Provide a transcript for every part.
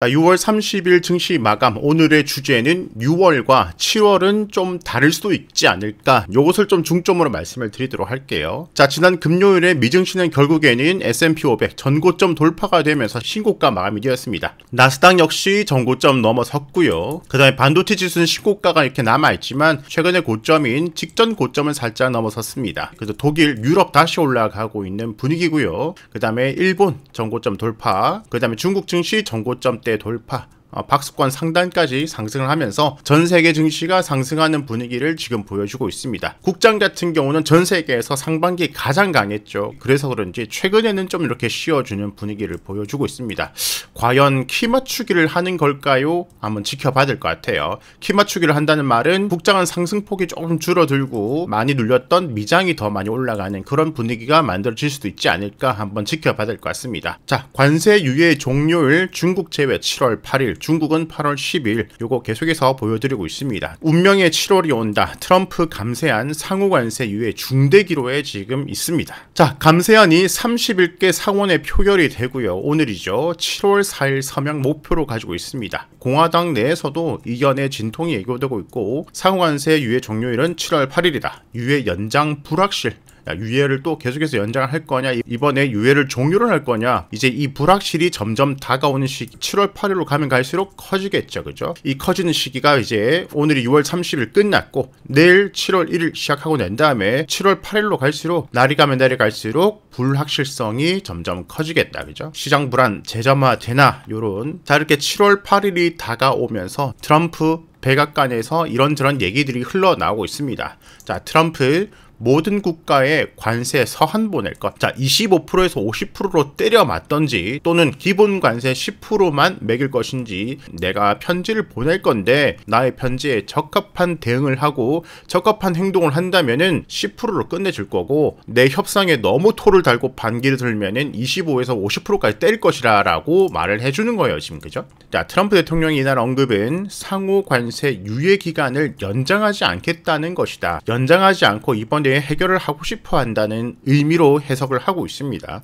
6월 30일 증시 마감. 오늘의 주제는 6월과 7월은 좀 다를 수도 있지 않을까, 요것을 좀 중점으로 말씀을 드리도록 할게요. 자, 지난 금요일에 미증시는 결국에는 S&P 500 전고점 돌파가 되면서 신고가 마감이 되었습니다. 나스닥 역시 전고점 넘어섰고요. 그 다음에 반도체 지수는 신고가가 이렇게 남아있지만 최근의 고점인 직전 고점은 살짝 넘어섰습니다. 그래서 독일, 유럽 다시 올라가고 있는 분위기고요. 그 다음에 일본 전고점 돌파, 그 다음에 중국 증시 전고점 돌파, 박스권 상단까지 상승을 하면서 전 세계 증시가 상승하는 분위기를 지금 보여주고 있습니다. 국장 같은 경우는 전 세계에서 상반기 가장 강했죠. 그래서 그런지 최근에는 좀 이렇게 쉬어주는 분위기를 보여주고 있습니다. 과연 키 맞추기를 하는 걸까요? 한번 지켜봐야 될 것 같아요. 키 맞추기를 한다는 말은 국장은 상승폭이 조금 줄어들고 많이 눌렸던 미장이 더 많이 올라가는 그런 분위기가 만들어질 수도 있지 않을까, 한번 지켜봐야 될 것 같습니다. 자, 관세 유예 종료일 중국 제외 7월 8일, 중국은 8월 10일, 요거 계속해서 보여드리고 있습니다. 운명의 7월이 온다. 트럼프 감세안 상호관세 유예 중대 기로에 지금 있습니다. 자, 감세안이 31개 상원에 표결이 되고요. 오늘이죠. 7월 4일 서명 목표로 가지고 있습니다. 공화당 내에서도 이견의 진통이 예고되고 있고, 상호관세 유예 종료일은 7월 8일이다. 유예 연장 불확실. 유예를 또 계속해서 연장을 할 거냐, 이번에 유예를 종료를 할 거냐, 이제 이 불확실이 점점 다가오는 시기, 7월 8일로 가면 갈수록 커지겠죠. 그죠? 이 커지는 시기가 이제 오늘이 6월 30일 끝났고 내일 7월 1일 시작하고 난 다음에 7월 8일로 갈수록 날이 가면 날이 갈수록 불확실성이 점점 커지겠다. 그죠? 시장 불안 재점화 되나, 요런. 자, 이렇게 7월 8일이 다가오면서 트럼프 백악관에서 이런저런 얘기들이 흘러나오고 있습니다. 자, 트럼프 모든 국가에 관세 서한 보낼 것. 자, 25%에서 50%로 때려 맞던지, 또는 기본 관세 10%만 매길 것인지, 내가 편지를 보낼 건데 나의 편지에 적합한 대응을 하고 적합한 행동을 한다면은 10%로 끝내줄 거고, 내 협상에 너무 토를 달고 반기를 들면은 25에서 50%까지 때릴 것이라 라고 말을 해주는 거예요, 지금. 그죠? 자, 트럼프 대통령이 이날 언급은 상호 관세 유예 기간을 연장하지 않겠다는 것이다. 연장하지 않고 이번에 해결을 하고 싶어 한다는 의미로 해석을 하고 있습니다.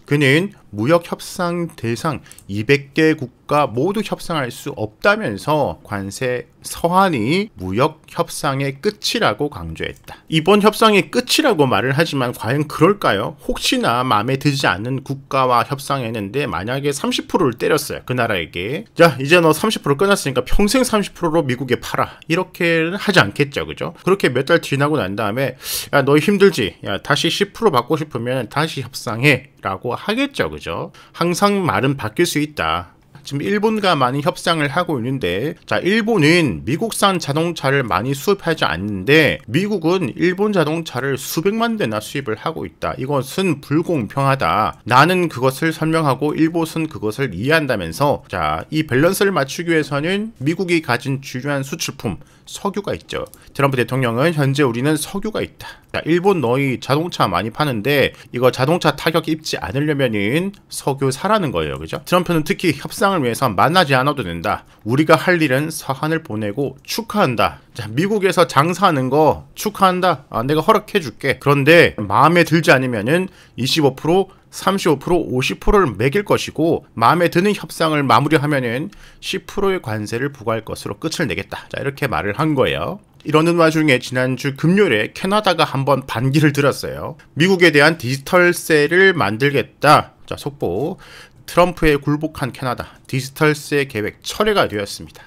그는 무역 협상 대상 200개 국가 모두 협상할 수 없다면서 관세 서한이 무역 협상의 끝이라고 강조했다. 이번 협상의 끝이라고 말을 하지만 과연 그럴까요? 혹시나 마음에 들지 않는 국가와 협상했는데 만약에 30%를 때렸어요, 그 나라에게. 자, 이제 너 30% 끝났으니까 평생 30%로 미국에 팔아, 이렇게는 하지 않겠죠. 그죠? 그렇게 몇 달 지나고 난 다음에, 야, 너 힘들지? 야, 다시 10% 받고 싶으면 다시 협상해 라고 하겠죠. 그죠? 항상 말은 바뀔 수 있다. 지금 일본과 많이 협상을 하고 있는데, 자, 일본은 미국산 자동차를 많이 수입하지 않는데 미국은 일본 자동차를 수백만 대나 수입을 하고 있다. 이것은 불공평하다. 나는 그것을 설명하고 일본은 그것을 이해한다면서, 자, 이 밸런스를 맞추기 위해서는 미국이 가진 주요한 수출품 석유가 있죠. 트럼프 대통령은 현재 우리는 석유가 있다. 자, 일본 너희 자동차 많이 파는데 이거 자동차 타격 입지 않으려면은 석유 사라는 거예요. 그죠? 트럼프는 특히 협상을 위해서 만나지 않아도 된다. 우리가 할 일은 서한을 보내고 축하한다. 자, 미국에서 장사하는 거 축하한다. 내가 허락해 줄게. 그런데 마음에 들지 않으면은 25%, 35%, 50%를 매길 것이고, 마음에 드는 협상을 마무리하면은 10%의 관세를 부과할 것으로 끝을 내겠다. 자, 이렇게 말을 한 거예요. 이러는 와중에 지난주 금요일에 캐나다가 한번 반기를 들었어요. 미국에 대한 디지털세를 만들겠다. 자, 속보. 트럼프에 굴복한 캐나다 디지털세 계획 철회가 되었습니다.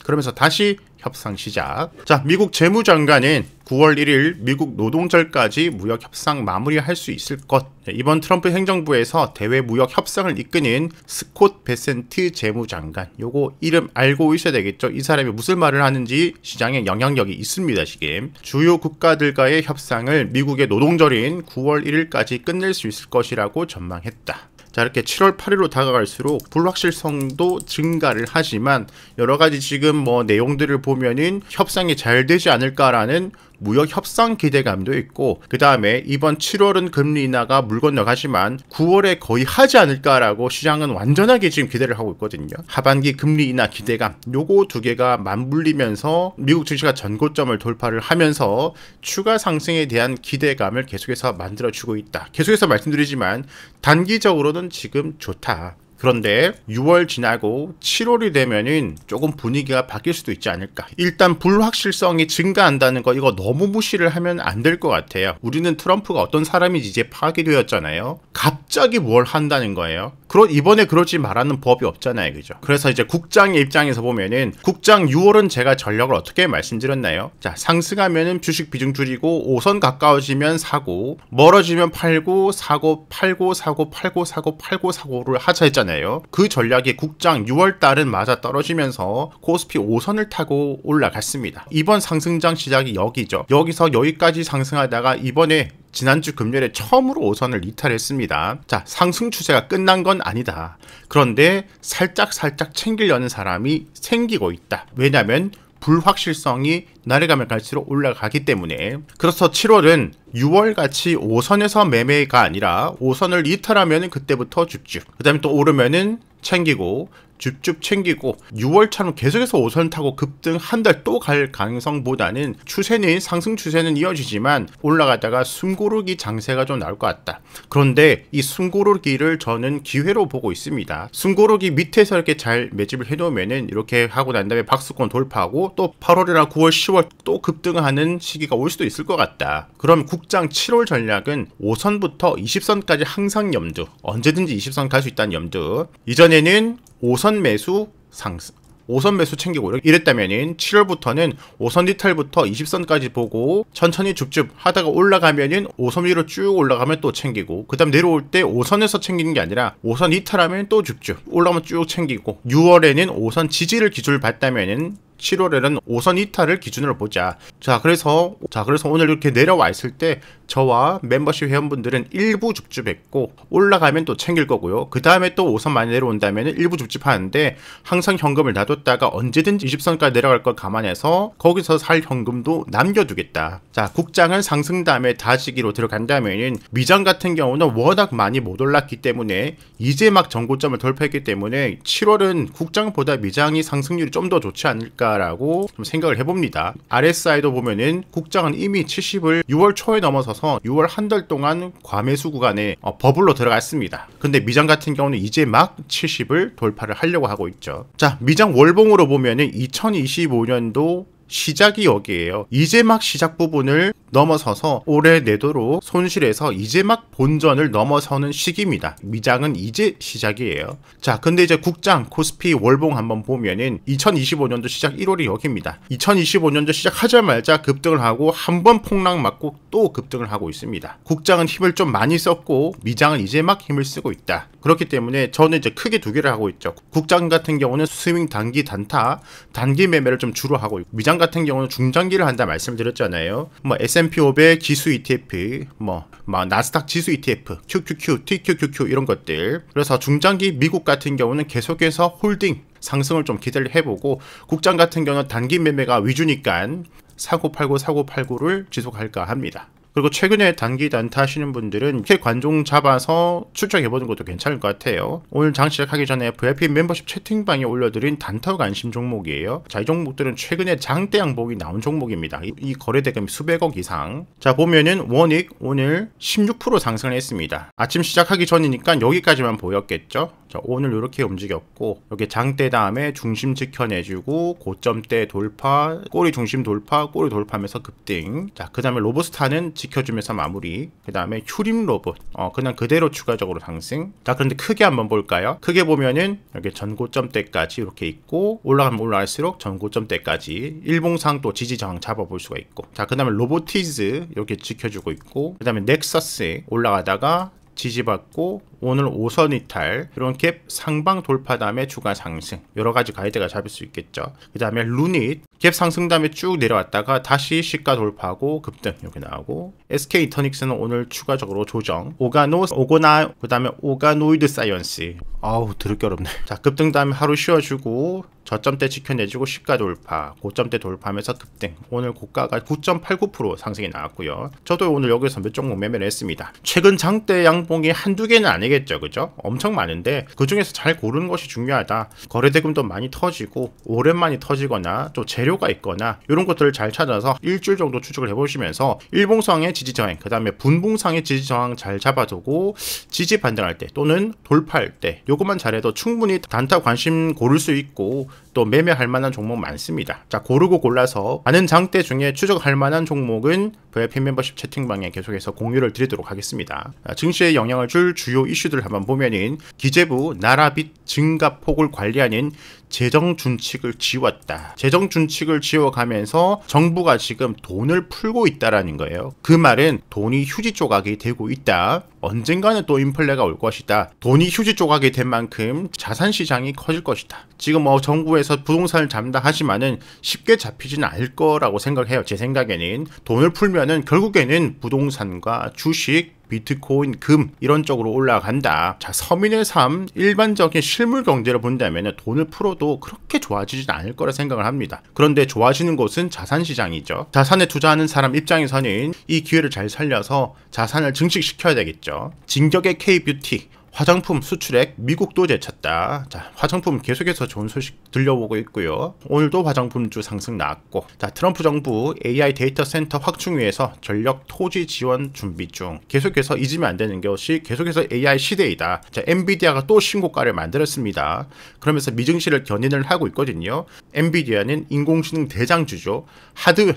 그러면서 다시 협상 시작. 자, 미국 재무장관은 9월 1일 미국 노동절까지 무역 협상 마무리할 수 있을 것. 이번 트럼프 행정부에서 대외 무역 협상을 이끄는 스콧 베센트 재무장관, 요거 이름 알고 있어야 되겠죠. 이 사람이 무슨 말을 하는지 시장에 영향력이 있습니다. 지금 주요 국가들과의 협상을 미국의 노동절인 9월 1일까지 끝낼 수 있을 것이라고 전망했다. 자, 이렇게 7월 8일로 다가갈수록 불확실성도 증가를 하지만 여러가지 지금 뭐 내용들을 보면은 협상이 잘 되지 않을까라는 무역 협상 기대감도 있고, 그 다음에 이번 7월은 금리 인하가 물 건너가지만 9월에 거의 하지 않을까라고 시장은 완전하게 지금 기대를 하고 있거든요. 하반기 금리 인하 기대감, 요거 두 개가 맞물리면서 미국 증시가 전고점을 돌파를 하면서 추가 상승에 대한 기대감을 계속해서 만들어주고 있다. 계속해서 말씀드리지만 단기적으로는 지금 좋다. 그런데 6월 지나고 7월이 되면은 조금 분위기가 바뀔 수도 있지 않을까. 일단 불확실성이 증가한다는 거 이거 너무 무시를 하면 안 될 것 같아요. 우리는 트럼프가 어떤 사람인지 이제 파악이 되었잖아요. 갑자기 뭘 한다는 거예요. 이번에 그러지 말라는 법이 없잖아요. 그죠? 그래서 이제 국장의 입장에서 보면은 국장 6월은 제가 전략을 어떻게 말씀드렸나요? 자, 상승하면은 주식 비중 줄이고 5선 가까워지면 사고, 멀어지면 팔고, 사고, 팔고, 사고, 팔고, 사고, 팔고, 사고를 하자 했잖아요. 그 전략이 국장 6월 달은 맞아 떨어지면서 코스피 5선을 타고 올라갔습니다. 이번 상승장 시작이 여기죠. 여기서 여기까지 상승하다가 이번에 지난주 금요일에 처음으로 5선을 이탈했습니다. 자, 상승 추세가 끝난 건 아니다. 그런데 살짝 챙기려는 사람이 생기고 있다. 왜냐면 불확실성이 날이 가면 갈수록 올라가기 때문에. 그래서 7월은 6월같이 5선에서 매매가 아니라 5선을 이탈하면 그때부터 줍줍, 그 다음에 또 오르면은 챙기고 줍줍 챙기고 6월처럼 계속해서 5선 타고 급등 한 달 또 갈 가능성보다는 추세는 상승 추세는 이어지지만 올라가다가 숨고르기 장세가 좀 나올 것 같다. 그런데 이 숨고르기를 저는 기회로 보고 있습니다. 숨고르기 밑에서 이렇게 잘 매집을 해놓으면은 이렇게 하고 난 다음에 박스권 돌파하고 또 8월이나 9월 10월 또 급등하는 시기가 올 수도 있을 것 같다. 그럼 국장 7월 전략은 5선부터 20선까지 항상 염두, 언제든지 20선 갈 수 있다는 염두. 이전에는 5선 매수 상승, 5선 매수 챙기고 이랬다면은 7월부터는 5선 이탈부터 20선까지 보고 천천히 줍줍 하다가 올라가면은 5선 위로 쭉 올라가면 또 챙기고, 그 다음 내려올 때 5선에서 챙기는 게 아니라 5선 이탈하면 또 줍줍 올라가면 쭉 챙기고, 6월에는 5선 지지를 기준을 봤다면은 7월에는 5선 이탈을 기준으로 보자. 자, 그래서 오늘 이렇게 내려와 있을 때 저와 멤버십 회원분들은 일부 줍줍했고 올라가면 또 챙길 거고요. 그 다음에 또 5선 많이 내려온다면 일부 줍줍하는데 항상 현금을 놔뒀다가 언제든지 20선까지 내려갈 걸 감안해서 거기서 살 현금도 남겨두겠다. 자, 국장은 상승 다음에 다지기로 들어간다면 미장 같은 경우는 워낙 많이 못 올랐기 때문에 이제 막 전고점을 돌파했기 때문에 7월은 국장보다 미장이 상승률이 좀 더 좋지 않을까 라고 좀 생각을 해봅니다. RSI도 보면은 국장은 이미 70을 6월 초에 넘어서서 6월 한 달 동안 과매수 구간에 버블로 들어갔습니다. 근데 미장 같은 경우는 이제 막 70을 돌파를 하려고 하고 있죠. 자, 미장 월봉으로 보면은 2025년도 시작이 여기에요. 이제 막 시작 부분을 넘어서서 올해 내도로 손실해서 이제 막 본전을 넘어서는 시기입니다. 미장은 이제 시작이에요. 자, 근데 이제 국장 코스피 월봉 한번 보면은 2025년도 시작 1월이 여기입니다. 2025년도 시작하자마자 급등을 하고 한 번 폭락 맞고 또 급등을 하고 있습니다. 국장은 힘을 좀 많이 썼고 미장은 이제 막 힘을 쓰고 있다. 그렇기 때문에 저는 이제 크게 두 개를 하고 있죠. 국장 같은 경우는 스윙 단기 단타, 단기 매매를 좀 주로 하고 있고, 미장 같은 경우는 중장기를 한다 말씀드렸잖아요. 뭐 S&P 500 지수 ETF, 뭐 나스닥 지수 ETF, QQQ, TQQQ 이런 것들. 그래서 중장기 미국 같은 경우는 계속해서 홀딩 상승을 좀 기대를 해보고, 국장 같은 경우는 단기 매매가 위주니까 사고 팔고를 지속할까 합니다. 그리고 최근에 단기 단타 하시는 분들은 이렇게 관종 잡아서 추적해보는 것도 괜찮을 것 같아요. 오늘 장 시작하기 전에 VIP 멤버십 채팅방에 올려드린 단타 관심 종목이에요. 자, 이 종목들은 최근에 장대 양봉이 나온 종목입니다. 이 거래 대금이 수백억 이상. 자, 보면은 원익 오늘 16% 상승을 했습니다. 아침 시작하기 전이니까 여기까지만 보였겠죠. 자, 오늘 이렇게 움직였고, 여기 장대 다음에 중심 지켜내주고 고점대 돌파, 꼬리 중심 돌파, 꼬리 돌파하면서 급등. 자, 그 다음에 로보스타는 지켜주면서 마무리. 그 다음에 휴림 로봇 그냥 그대로 추가적으로 상승. 자, 그런데 크게 한번 볼까요? 크게 보면은 여기 전고점대까지 이렇게 있고, 올라가면 올라갈수록 전고점대까지 일봉상 또 지지 저항 잡아볼 수가 있고, 자, 그 다음에 로보티즈 이렇게 지켜주고 있고, 그 다음에 넥서스 올라가다가 지지받고 오늘 5선 이탈, 이런 갭 상방 돌파 다음에 추가 상승, 여러가지 가이드가 잡을 수 있겠죠. 그 다음에 루닛 갭 상승 다음에 쭉 내려왔다가 다시 시가 돌파하고 급등 이렇게 나오고, SK 이터닉스는 오늘 추가적으로 조정, 그 다음에 오가노이드 사이언스, 아우 들을게 어렵네. 자, 급등 다음에 하루 쉬어주고 저점대 지켜내주고 시가 돌파, 고점대 돌파하면서 급등. 오늘 고가가 9.89% 상승이 나왔고요. 저도 오늘 여기서 몇 종목 매매를 했습니다. 최근 장대 양봉이 한두 개는 아니겠죠. 아니겠죠, 그죠? 엄청 많은데 그 중에서 잘 고르는 것이 중요하다. 거래대금도 많이 터지고 오랜만에 터지거나 또 재료가 있거나 이런 것들을 잘 찾아서 일주일 정도 추적을 해보시면서 일봉상의 지지 저항, 그 다음에 분봉상의 지지 저항 잘 잡아두고 지지 반등할 때 또는 돌파할 때 요것만 잘해도 충분히 단타 관심 고를 수 있고 또 매매할 만한 종목 많습니다. 자, 고르고 골라서 많은 장대 중에 추적할 만한 종목은 VIP 멤버십 채팅방에 계속해서 공유를 드리도록 하겠습니다. 자, 증시에 영향을 줄 주요 이슈들을 한번 보면은 기재부 나라빚 증가폭을 관리하는 재정 준칙을 지웠다. 재정 준칙을 지워가면서 정부가 지금 돈을 풀고 있다라는 거예요. 그 말은 돈이 휴지 조각이 되고 있다. 언젠가는 또 인플레가 올 것이다. 돈이 휴지 조각이 된 만큼 자산 시장이 커질 것이다. 지금 정부에서 부동산을 잡는다 하지만은 쉽게 잡히지는 않을 거라고 생각해요. 제 생각에는 돈을 풀면은 결국에는 부동산과 주식, 비트코인, 금 이런 쪽으로 올라간다. 자, 서민의 삶, 일반적인 실물 경제를 본다면 돈을 풀어도 그렇게 좋아지진 않을 거라 생각을 합니다. 그런데 좋아지는 곳은 자산시장이죠. 자산에 투자하는 사람 입장에서는 이 기회를 잘 살려서 자산을 증식시켜야 되겠죠. 진격의 K뷰티 화장품 수출액 미국도 제쳤다. 자, 화장품 계속해서 좋은 소식 들려오고 있고요. 오늘도 화장품주 상승 나왔고, 자, 트럼프 정부 AI 데이터 센터 확충위해서 전력 토지 지원 준비 중. 계속해서 잊으면 안 되는 것이 계속해서 AI 시대이다. 자, 엔비디아가 또 신고가를 만들었습니다. 그러면서 미증시를 견인을 하고 있거든요. 엔비디아는 인공지능 대장주죠.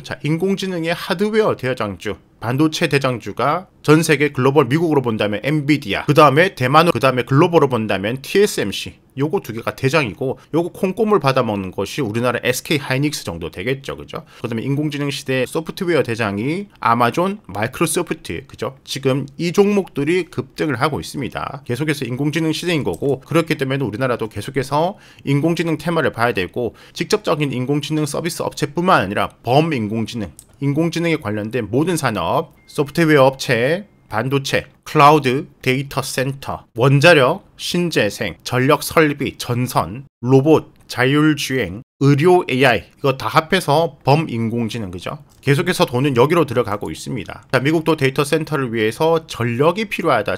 자, 인공지능의 하드웨어 대장주. 반도체 대장주가 전 세계 글로벌 미국으로 본다면 엔비디아, 그 다음에 대만으로, 그 다음에 글로벌로 본다면 TSMC, 요거 두 개가 대장이고 요거 콩고물 받아먹는 것이 우리나라 SK 하이닉스 정도 되겠죠, 그죠? 그 다음에 인공지능 시대 소프트웨어 대장이 아마존, 마이크로소프트, 그죠? 지금 이 종목들이 급등을 하고 있습니다. 계속해서 인공지능 시대인 거고, 그렇기 때문에 우리나라도 계속해서 인공지능 테마를 봐야 되고, 직접적인 인공지능 서비스 업체뿐만 아니라 범인공지능, 인공지능에 관련된 모든 산업, 소프트웨어 업체, 반도체, 클라우드, 데이터 센터, 원자력, 신재생, 전력 설비, 전선, 로봇, 자율주행, 의료 AI 이거 다 합해서 범인공지능, 그죠? 계속해서 돈은 여기로 들어가고 있습니다. 자, 미국도 데이터 센터를 위해서 전력이 필요하다.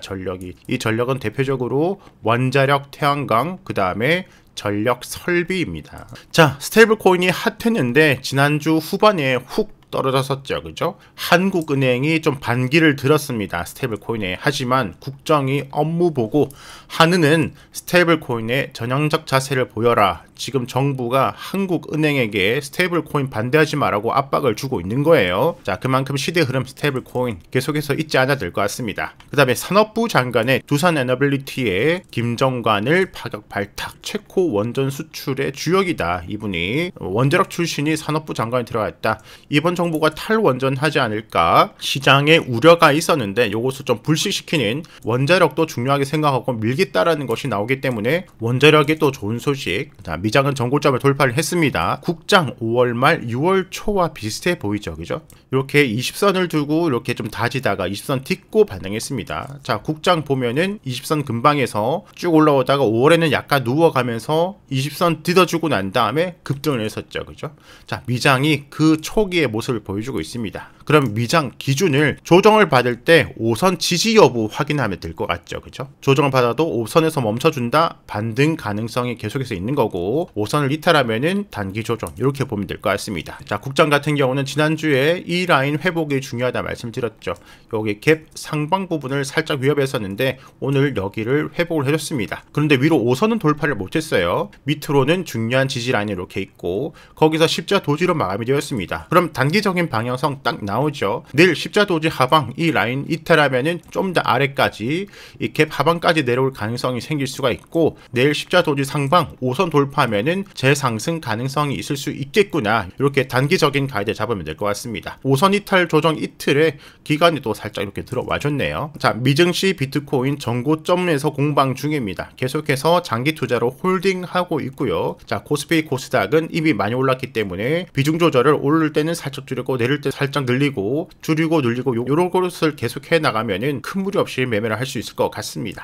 이 전력은 대표적으로 원자력, 태양광, 그 다음에 전력 설비입니다. 자, 스테이블 코인이 핫했는데 지난주 후반에 훅 떨어졌었죠, 그죠? 한국은행이 좀 반기를 들었습니다, 스테이블 코인에. 하지만 국정이 업무 보고 한은은 스테이블 코인에 전향적 자세를 보여라. 지금 정부가 한국은행에게 스테이블 코인 반대하지 말라고 압박을 주고 있는 거예요. 자, 그만큼 시대 흐름 스테이블 코인 계속해서 잊지 않아도 될 것 같습니다. 그 다음에 산업부 장관의 두산 에너빌리티의 김정관을 파격 발탁. 체코 원전 수출의 주역이다. 이분이 원자력 출신이 산업부 장관에 들어갔다. 이번 정부가 탈원전하지 않을까 시장에 우려가 있었는데 요것을 좀 불식시키는, 원자력도 중요하게 생각하고 밀겠다라는 것이 나오기 때문에 원자력이 또 좋은 소식. 자, 미장은 전고점을 돌파를 했습니다. 국장 5월 말 6월 초와 비슷해 보이죠, 그죠? 이렇게 20선을 두고 이렇게 좀 다지다가 20선 딛고 반등했습니다. 자, 국장 보면은 20선 근방에서 쭉 올라오다가 5월에는 약간 누워가면서 20선 딛어주고 난 다음에 급등을 했었죠, 그죠? 자, 미장이 그 초기의 모습을 보여주고 있습니다. 그럼 미장 기준을 조정을 받을 때 5선 지지 여부 확인하면 될 것 같죠, 그죠? 조정을 받아도 5선에서 멈춰준다, 반등 가능성이 계속해서 있는 거고, 5선을 이탈하면은 단기 조정, 이렇게 보면 될 것 같습니다. 자, 국장 같은 경우는 지난주에 이 라인 회복이 중요하다 말씀드렸죠. 여기 갭 상방 부분을 살짝 위협했었는데 오늘 여기를 회복을 해줬습니다. 그런데 위로 5선은 돌파를 못했어요. 밑으로는 중요한 지지 라인이 이렇게 있고, 거기서 십자 도지로 마감이 되었습니다. 그럼 단기적인 방향성 딱 나오죠. 내일 십자 도지 하방 이 라인 이탈하면은 좀 더 아래까지 이 갭 하방까지 내려올 가능성이 생길 수가 있고, 내일 십자 도지 상방 5선 돌파하면은 재상승 가능성이 있을 수 있겠구나. 이렇게 단기적인 가이드 잡으면 될 것 같습니다. 5선 이탈 조정 이틀에 기간이 또 살짝 이렇게 들어와 줬네요. 자, 미증시 비트코인 전고점에서 공방 중입니다. 계속해서 장기 투자로 홀딩하고 있고요. 자, 코스피 코스닥은 이미 많이 올랐기 때문에 비중 조절을 오를 때는 살짝 줄이고 내릴 때 살짝 늘리고 줄이고 늘리고 요런 것을 계속해 나가면은 큰 무리 없이 매매를 할 수 있을 것 같습니다.